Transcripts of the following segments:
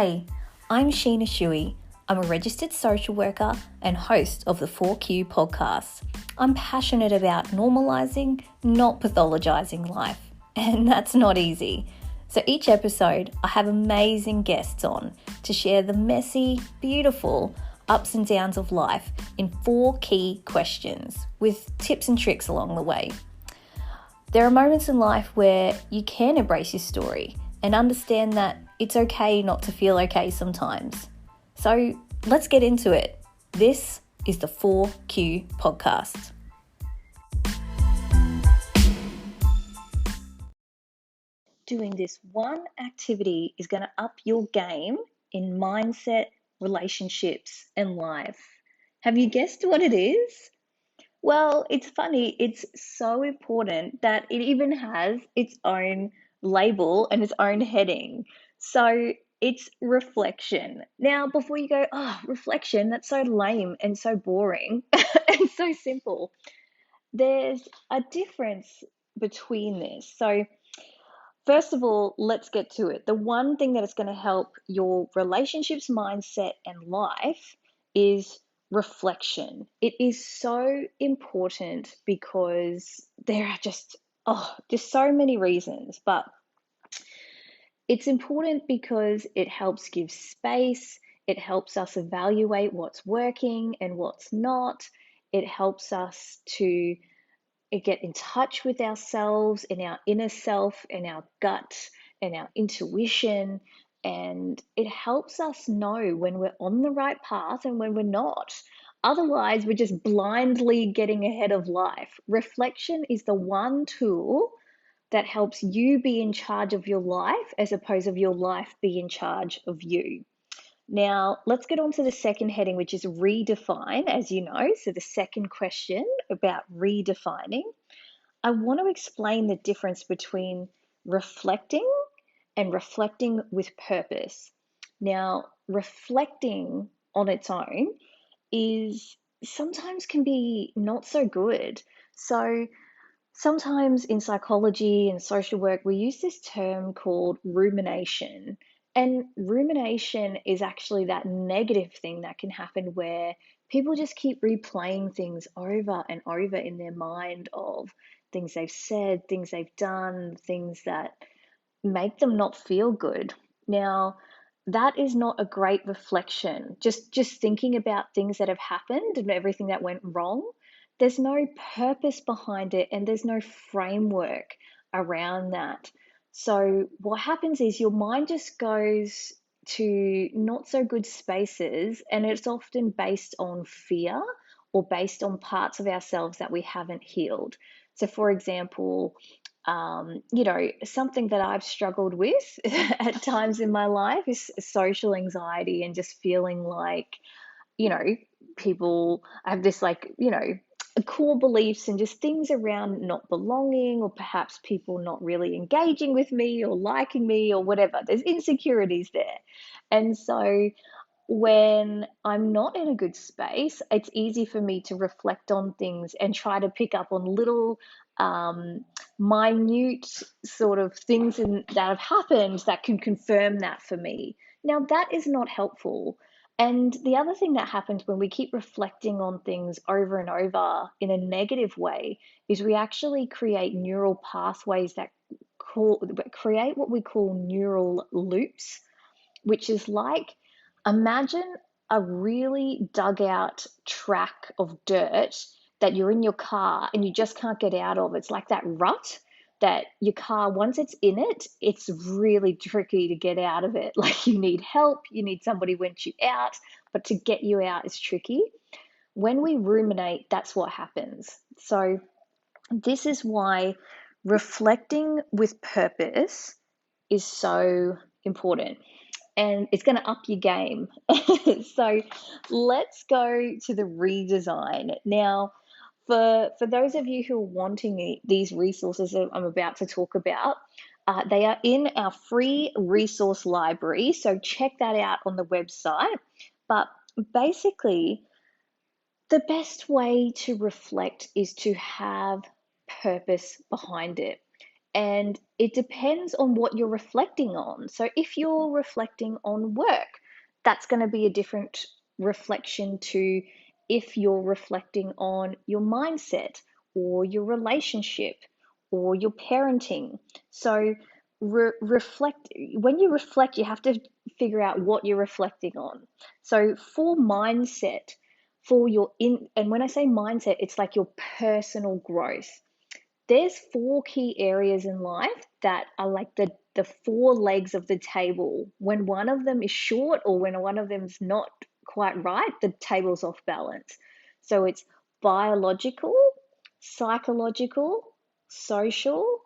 Hey, I'm Sheena Shuey. I'm a registered social worker and host of the 4Q podcast. I'm passionate about normalising, not pathologising life, and that's not easy. So each episode, I have amazing guests on to share the messy, beautiful ups and downs of life in 4 key questions with tips and tricks along the way. There are moments in life where you can embrace your story and understand that it's okay not to feel okay sometimes. So let's get into it. This is the 4Q podcast. Doing this one activity is going to up your game in mindset, relationships, and life. Have you guessed what it is? Well, it's funny. It's so important that it even has its own label and its own heading. So it's reflection. Now, before you go, reflection, that's so lame and so boring and so simple. There's a difference between this. So first of all, let's get to it. The one thing that is going to help your relationships, mindset, and life is reflection. It is so important because there are just so many reasons, but it's important because it helps give space, it helps us evaluate what's working and what's not. It helps us to get in touch with ourselves and our inner self and our gut and our intuition. And it helps us know when we're on the right path and when we're not. Otherwise, we're just blindly getting ahead of life. Reflection is the one tool that helps you be in charge of your life as opposed to your life be in charge of you. Now, let's get on to the second heading, which is redefine, as you know. So the second question about redefining, I want to explain the difference between reflecting and reflecting with purpose. Now, reflecting on its own is sometimes can be not so good. So sometimes in psychology and social work, we use this term called rumination. And rumination is actually that negative thing that can happen where people just keep replaying things over and over in their mind of things they've said, things they've done, things that make them not feel good. Now, that is not a great reflection. Just thinking about things that have happened and everything that went wrong. There's no purpose behind it and there's no framework around that. So what happens is your mind just goes to not so good spaces, and it's often based on fear or based on parts of ourselves that we haven't healed. So for example, something that I've struggled with at times in my life is social anxiety and just feeling like, you know, people have this core beliefs and just things around not belonging, or perhaps people not really engaging with me or liking me or whatever. There's insecurities there. And so when I'm not in a good space, it's easy for me to reflect on things and try to pick up on little minute sort of things that have happened that can confirm that for me. Now, that is not helpful. And the other thing that happens when we keep reflecting on things over and over in a negative way is we actually create neural pathways that create what we call neural loops, which is like, imagine a really dug out track of dirt that you're in your car and you just can't get out of. It's like that rut that your car, once it's in it, it's really tricky to get out of it. Like you need help, you need somebody to winch you out, but to get you out is tricky. When we ruminate, that's what happens. So this is why reflecting with purpose is so important. And it's going to up your game. So let's go to the redesign. Now, for those of you who are wanting these resources that I'm about to talk about, they are in our free resource library. So check that out on the website. But basically, the best way to reflect is to have purpose behind it. And it depends on what you're reflecting on. So if you're reflecting on work, that's going to be a different reflection to if you're reflecting on your mindset or your relationship or your parenting. So reflect when you reflect, you have to figure out what you're reflecting on. So for mindset, for your in and when I say mindset, it's like your personal growth. There's four key areas in life that are like the four legs of the table. When one of them is short or when one of them's not quite right, the table's off balance. So it's biological, psychological, social,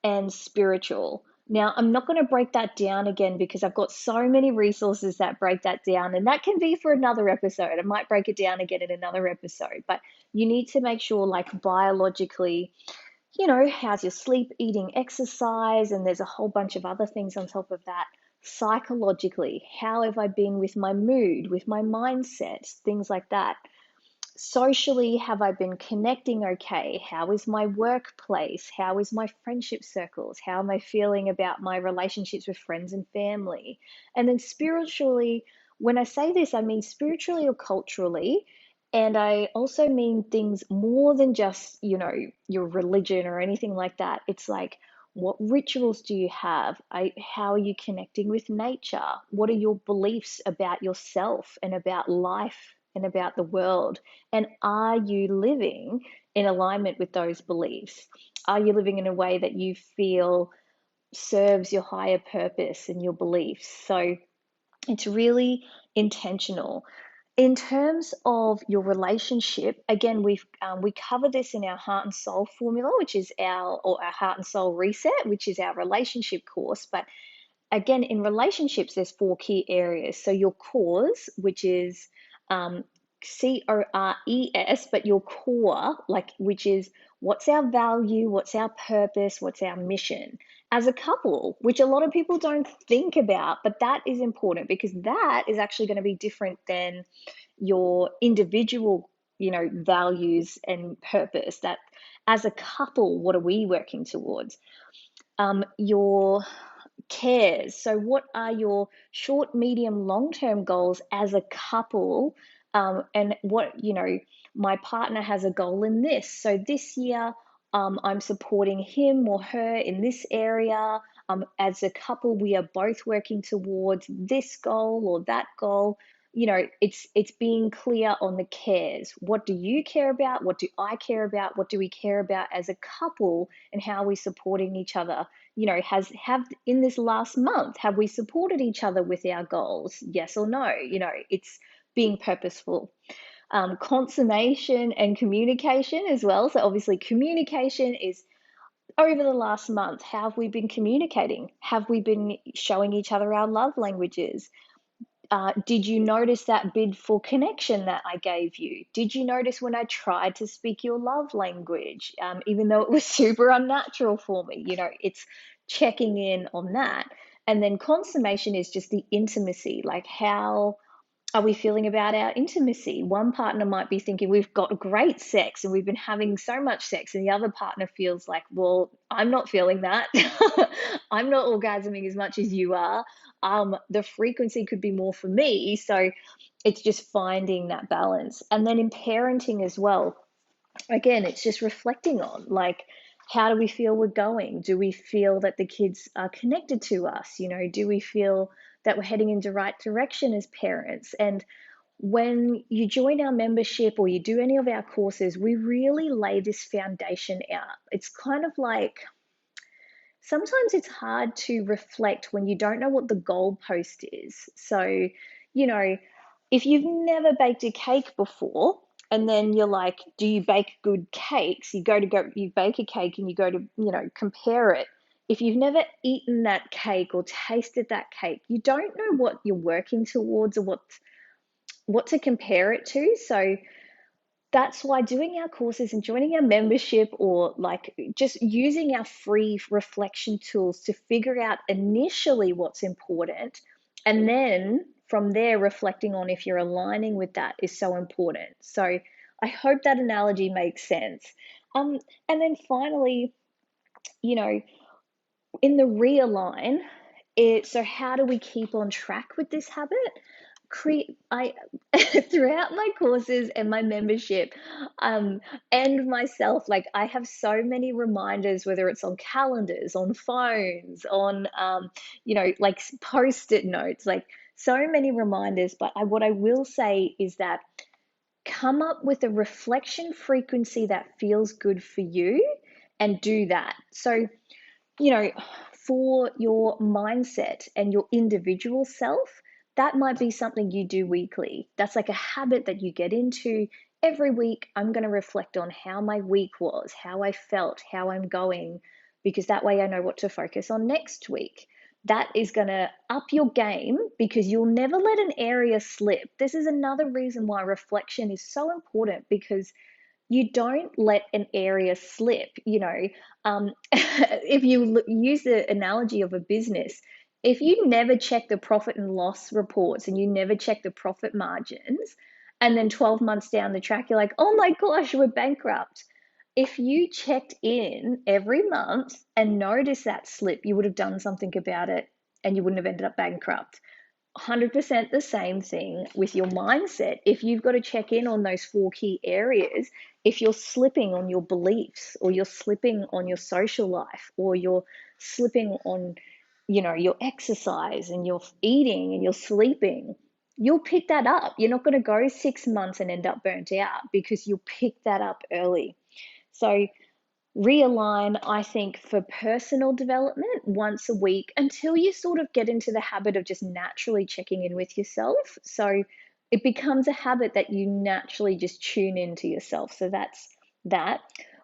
and spiritual. Now, I'm not going to break that down again because I've got so many resources that break that down, and that can be for another episode. I might break it down again in another episode, but you need to make sure, like, biologically, how's your sleep, eating, exercise, and there's a whole bunch of other things on top of that. Psychologically, how have I been with my mood, with my mindset, things like that. Socially, have I been connecting okay? How is my workplace? How is my friendship circles? How am I feeling about my relationships with friends and family? And then spiritually, when I say this, I mean spiritually or culturally. And I also mean things more than just, your religion or anything like that. It's like, what rituals do you have? How are you connecting with nature? What are your beliefs about yourself and about life and about the world? And are you living in alignment with those beliefs? Are you living in a way that you feel serves your higher purpose and your beliefs? So it's really intentional. In terms of your relationship, again, we cover this in our Heart and Soul formula, which is our Heart and Soul Reset, which is our relationship course. But again, in relationships, there's four key areas. So your cause, which is CORES, but your core, which is what's our value, what's our purpose, what's our mission as a couple, which a lot of people don't think about, but that is important because that is actually going to be different than your individual, values and purpose. That as a couple, what are we working towards? Your cares. So, what are your short, medium, long term goals as a couple? And my partner has a goal in this. So, this year, I'm supporting him or her in this area. As a couple, we are both working towards this goal or that goal. It's being clear on the cares. What do you care about? What do I care about? What do we care about as a couple? And how are we supporting each other? Have in this last month, have we supported each other with our goals? Yes or no? It's being purposeful. Consummation and communication as well. So obviously communication is over the last month. How have we been communicating? Have we been showing each other our love languages? Did you notice that bid for connection that I gave you? Did you notice when I tried to speak your love language, even though it was super unnatural for me? It's checking in on that. And then consummation is just the intimacy, like how are we feeling about our intimacy? One partner might be thinking we've got great sex and we've been having so much sex, and the other partner feels like, well, I'm not feeling that. I'm not orgasming as much as you are. The frequency could be more for me. So it's just finding that balance. And then in parenting as well, again, it's just reflecting on, like, how do we feel we're going? Do we feel that the kids are connected to us? Do we feel that we're heading in the right direction as parents? And when you join our membership or you do any of our courses, we really lay this foundation out. It's kind of like, sometimes it's hard to reflect when you don't know what the goalpost is. So, if you've never baked a cake before, and then you're like, do you bake good cakes? You bake a cake and you go to, compare it. If you've never eaten that cake or tasted that cake, you don't know what you're working towards or what to compare it to. So that's why doing our courses and joining our membership, or like just using our free reflection tools to figure out initially what's important, and then from there reflecting on if you're aligning with that, is so important. So I hope that analogy makes sense. And then finally, you know in the realign, so how do we keep on track with this habit? I throughout my courses and my membership, and myself, like I have so many reminders, whether it's on calendars, on phones, on like post-it notes, like so many reminders. But what I will say is that come up with a reflection frequency that feels good for you and do that. So you know, for your mindset and your individual self, that might be something you do weekly. That's like a habit that you get into every week. I'm going to reflect on how my week was, how I felt, how I'm going, because that way I know what to focus on next week. That is going to up your game because you'll never let an area slip. This is another reason why reflection is so important, because you don't let an area slip. If you use the analogy of a business, if you never check the profit and loss reports and you never check the profit margins, and then 12 months down the track you're like, oh my gosh, we're bankrupt. If you checked in every month and noticed that slip, you would have done something about it and you wouldn't have ended up bankrupt. 100% the same thing with your mindset. If you've got to check in on those four key areas, if you're slipping on your beliefs, or you're slipping on your social life, or you're slipping on, your exercise and your eating and your sleeping, you'll pick that up. You're not going to go 6 months and end up burnt out because you'll pick that up early. So realign, I think, for personal development once a week until you sort of get into the habit of just naturally checking in with yourself. So it becomes a habit that you naturally just tune into yourself. So that's that.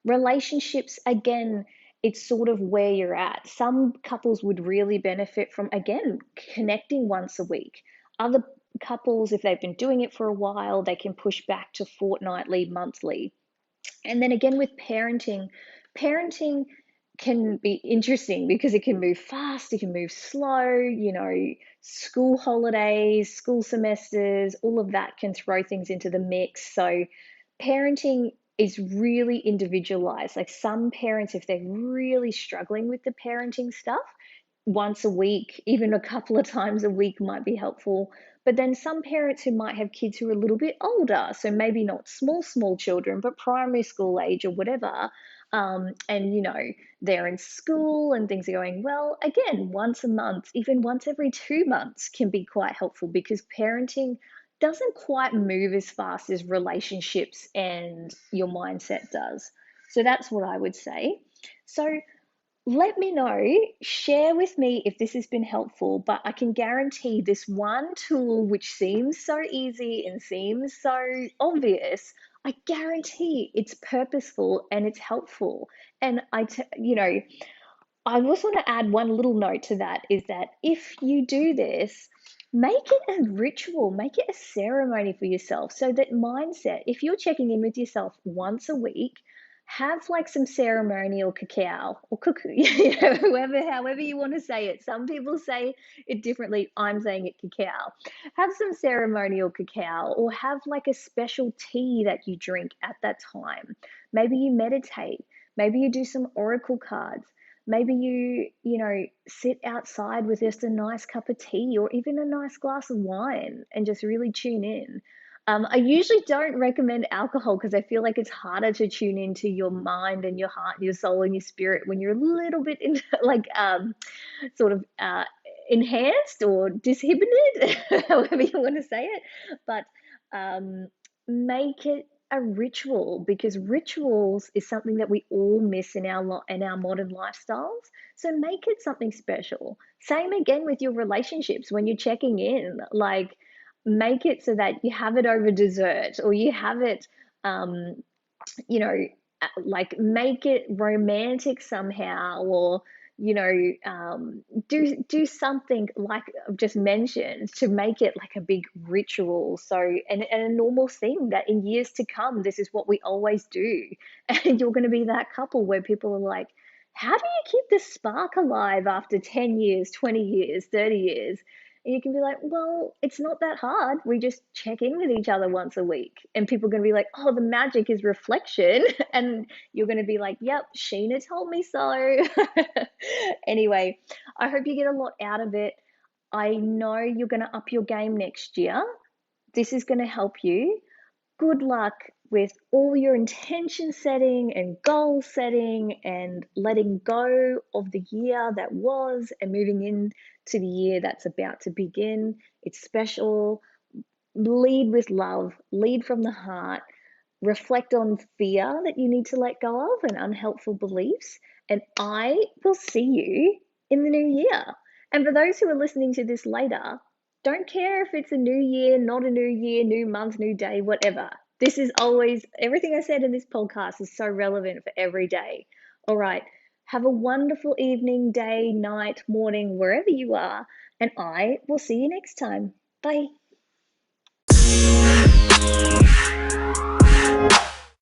Relationships, again, it's sort of where you're at. Some couples would really benefit from, again, connecting once a week. Other couples, if they've been doing it for a while, they can push back to fortnightly, monthly. And then again with parenting can be interesting because it can move fast, it can move slow, school holidays, school semesters, all of that can throw things into the mix. So parenting is really individualized. Like some parents, if they're really struggling with the parenting stuff, once a week, even a couple of times a week might be helpful. But then some parents who might have kids who are a little bit older, so maybe not small children, but primary school age or whatever, and they're in school and things are going well, again, once a month, even once every 2 months can be quite helpful, because parenting doesn't quite move as fast as relationships and your mindset does. So that's what I would say. So let me know, share with me if this has been helpful, but I can guarantee this one tool, which seems so easy and seems so obvious, I guarantee it's purposeful and it's helpful. And I just want to add one little note to that, is that if you do this, make it a ritual, make it a ceremony for yourself. So that mindset, if you're checking in with yourself once a week, have like some ceremonial cacao or cook, however you want to say it. Some people say it differently. I'm saying it cacao. Have some ceremonial cacao, or have like a special tea that you drink at that time. Maybe you meditate. Maybe you do some oracle cards. Maybe you sit outside with just a nice cup of tea or even a nice glass of wine and just really tune in. I usually don't recommend alcohol because I feel like it's harder to tune into your mind and your heart and your soul and your spirit when you're a little bit in, like sort of enhanced or disinhibited, however you want to say it. But make it a ritual, because rituals is something that we all miss in our modern lifestyles. So make it something special. Same again with your relationships when you're checking in, like make it so that you have it over dessert, or you have it you know like make it romantic somehow, or do something like I've just mentioned to make it like a big ritual. So and a normal thing that in years to come, this is what we always do. And you're going to be that couple where people are like, how do you keep the spark alive after 10 years, 20 years, 30 years? And you can be like, well, it's not that hard. We just check in with each other once a week. And people are going to be like, oh, the magic is reflection. And you're going to be like, yep, Sheena told me so. Anyway, I hope you get a lot out of it. I know you're going to up your game next year. This is going to help you. Good luck with all your intention setting and goal setting and letting go of the year that was and moving into the year that's about to begin. It's special. Lead with love, lead from the heart, reflect on fear that you need to let go of and unhelpful beliefs. And I will see you in the new year. And for those who are listening to this later, don't care if it's a new year, not a new year, new month, new day, whatever. This is always, everything I said in this podcast is so relevant for every day. All right. Have a wonderful evening, day, night, morning, wherever you are. And I will see you next time. Bye.